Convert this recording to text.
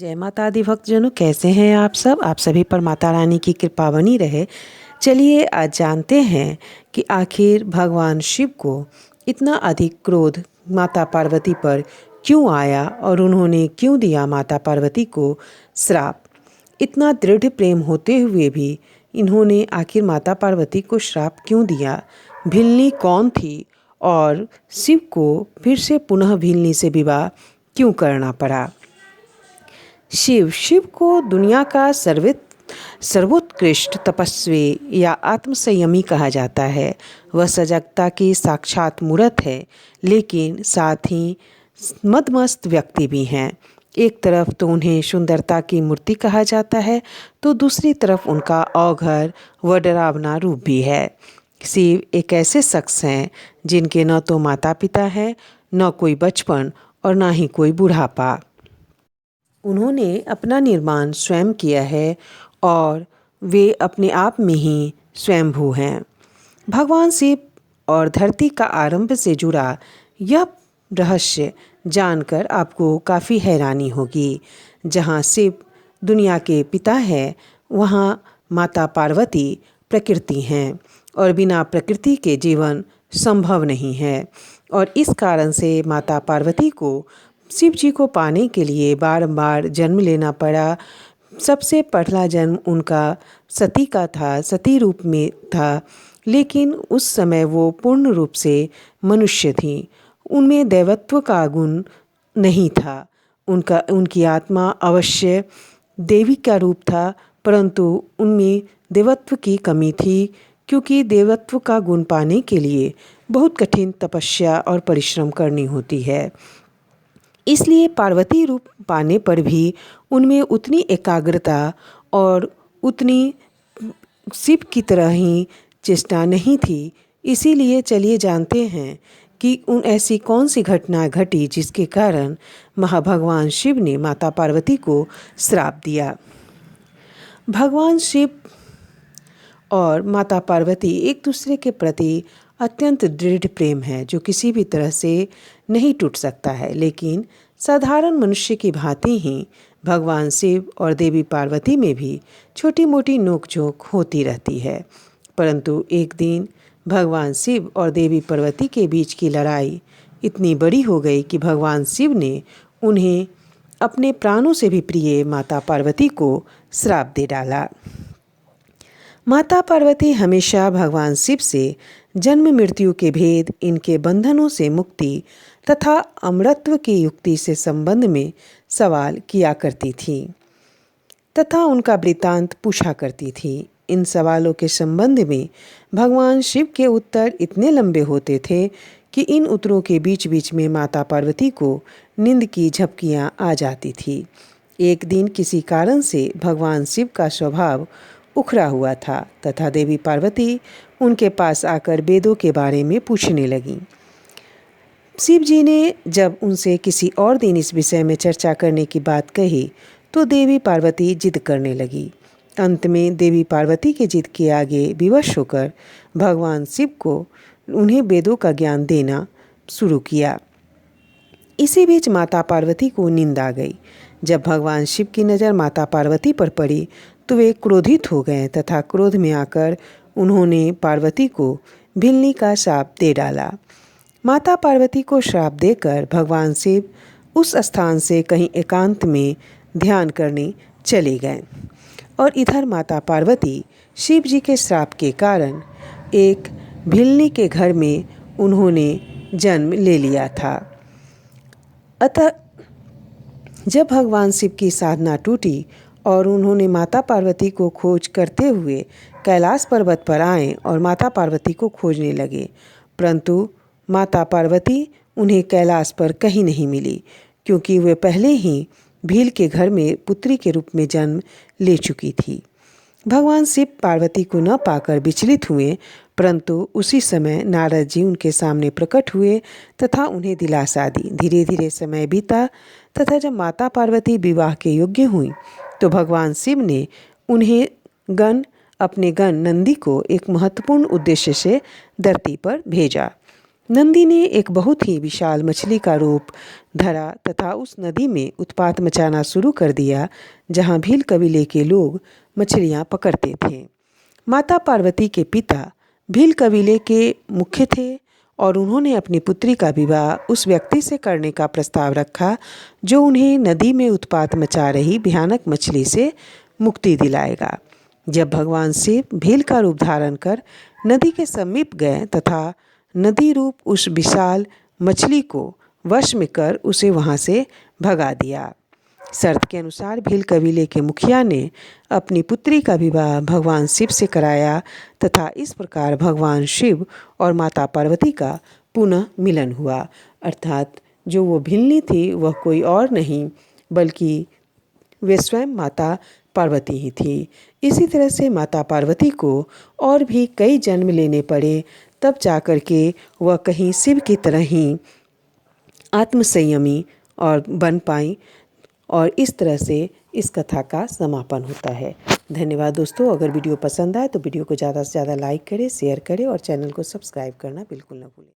जय माता दी भक्तजनों, कैसे हैं आप सब। आप सभी पर माता रानी की कृपा बनी रहे। चलिए आज जानते हैं कि आखिर भगवान शिव को इतना अधिक क्रोध माता पार्वती पर क्यों आया और उन्होंने क्यों दिया माता पार्वती को श्राप। इतना दृढ़ प्रेम होते हुए भी इन्होंने आखिर माता पार्वती को श्राप क्यों दिया। भिलनी कौन थी और शिव को फिर से पुनः भिलनी से विवाह क्यों करना पड़ा। शिव को दुनिया का सर्वोत्कृष्ट तपस्वी या आत्मसंयमी कहा जाता है। वह सजगता की साक्षात मूर्त है, लेकिन साथ ही मदमस्त व्यक्ति भी हैं। एक तरफ तो उन्हें सुंदरता की मूर्ति कहा जाता है, तो दूसरी तरफ उनका अवघर व डरावना रूप भी है। शिव एक ऐसे शख्स हैं जिनके न तो माता पिता है, न कोई बचपन और न ही कोई बुढ़ापा। उन्होंने अपना निर्माण स्वयं किया है और वे अपने आप में ही स्वयंभू हैं। भगवान शिव और धरती का आरंभ से जुड़ा यह रहस्य जानकर आपको काफ़ी हैरानी होगी। जहाँ शिव दुनिया के पिता है, वहाँ माता पार्वती प्रकृति हैं और बिना प्रकृति के जीवन संभव नहीं है। और इस कारण से माता पार्वती को शिव जी को पाने के लिए बारंबार जन्म लेना पड़ा। सबसे पहला जन्म उनका सती का था, सती रूप में था, लेकिन उस समय वो पूर्ण रूप से मनुष्य थी। उनमें दैवत्व का गुण नहीं था। उनकी आत्मा अवश्य देवी का रूप था, परंतु उनमें देवत्व की कमी थी, क्योंकि देवत्व का गुण पाने के लिए बहुत कठिन तपस्या और परिश्रम करनी होती है। इसलिए पार्वती रूप पाने पर भी उनमें उतनी एकाग्रता और उतनी शिव की तरह ही चेष्टा नहीं थी। इसीलिए चलिए जानते हैं कि ऐसी कौन सी घटना घटी जिसके कारण महाभगवान शिव ने माता पार्वती को श्राप दिया। भगवान शिव और माता पार्वती एक दूसरे के प्रति अत्यंत दृढ़ प्रेम है, जो किसी भी तरह से नहीं टूट सकता है। लेकिन साधारण मनुष्य की भांति ही भगवान शिव और देवी पार्वती में भी छोटी मोटी नोकझोंक होती रहती है। परंतु एक दिन भगवान शिव और देवी पार्वती के बीच की लड़ाई इतनी बड़ी हो गई कि भगवान शिव ने उन्हें अपने प्राणों से भी प्रिय माता पार्वती को श्राप दे डाला। माता पार्वती हमेशा भगवान शिव से जन्म मृत्यु के भेद, इनके बंधनों से मुक्ति तथा अमरत्व की युक्ति से संबंध में सवाल किया करती थी तथा उनका वृत्तांत पूछा करती थी। इन सवालों के संबंध में भगवान शिव के उत्तर इतने लंबे होते थे कि इन उत्तरों के बीच बीच में माता पार्वती को नींद की झपकियां आ जाती थी। एक दिन किसी कारण से भगवान शिव का स्वभाव उखड़ा हुआ था तथा देवी पार्वती उनके पास आकर वेदों के बारे में पूछने लगी। शिव जी ने जब उनसे किसी और दिन इस विषय में चर्चा करने की बात कही, तो देवी पार्वती जिद करने लगी। अंत में देवी पार्वती के जिद के आगे विवश होकर भगवान शिव को उन्हें वेदों का ज्ञान देना शुरू किया। इसी बीच माता पार्वती को नींद आ गई। जब भगवान शिव की नज़र माता पार्वती पर पड़ी तो वे क्रोधित हो गए तथा क्रोध में आकर उन्होंने पार्वती को भिलनी का श्राप दे डाला। माता पार्वती को श्राप देकर भगवान शिव उस स्थान से कहीं एकांत में ध्यान करने चले गए और इधर माता पार्वती शिव जी के श्राप के कारण एक भिलनी के घर में उन्होंने जन्म ले लिया था। अतः जब भगवान शिव की साधना टूटी और उन्होंने माता पार्वती को खोज करते हुए कैलाश पर्वत पर आए और माता पार्वती को खोजने लगे, परंतु माता पार्वती उन्हें कैलाश पर कहीं नहीं मिली, क्योंकि वे पहले ही भील के घर में पुत्री के रूप में जन्म ले चुकी थी। भगवान शिव पार्वती को न पाकर विचलित हुए, परंतु उसी समय नारद जी उनके सामने प्रकट हुए तथा उन्हें दिलासा दी। धीरे धीरे समय बीता तथा जब माता पार्वती विवाह के योग्य हुई तो भगवान शिव ने उन्हें अपने गण नंदी को एक महत्वपूर्ण उद्देश्य से धरती पर भेजा। नंदी ने एक बहुत ही विशाल मछली का रूप धरा तथा उस नदी में उत्पात मचाना शुरू कर दिया जहाँ भील कबीले के लोग मछलियाँ पकड़ते थे। माता पार्वती के पिता भील कबीले के मुख्य थे और उन्होंने अपनी पुत्री का विवाह उस व्यक्ति से करने का प्रस्ताव रखा जो उन्हें नदी में उत्पात मचा रही भयानक मछली से मुक्ति दिलाएगा। जब भगवान शिव भील का रूप धारण कर नदी के समीप गए तथा नदी रूप उस विशाल मछली को वश में कर उसे वहाँ से भगा दिया। शर्त के अनुसार भील कबीले के मुखिया ने अपनी पुत्री का विवाह भगवान शिव से कराया तथा इस प्रकार भगवान शिव और माता पार्वती का पुनः मिलन हुआ। अर्थात जो वो भिलनी थी वह कोई और नहीं बल्कि वे स्वयं माता पार्वती ही थी। इसी तरह से माता पार्वती को और भी कई जन्म लेने पड़े, तब जाकर के वह कहीं शिव की तरह ही आत्मसंयमी और बन पाई और इस तरह से इस कथा का समापन होता है। धन्यवाद दोस्तों। अगर वीडियो पसंद आए तो वीडियो को ज़्यादा से ज़्यादा लाइक करें, शेयर करें और चैनल को सब्सक्राइब करना बिल्कुल ना भूलें।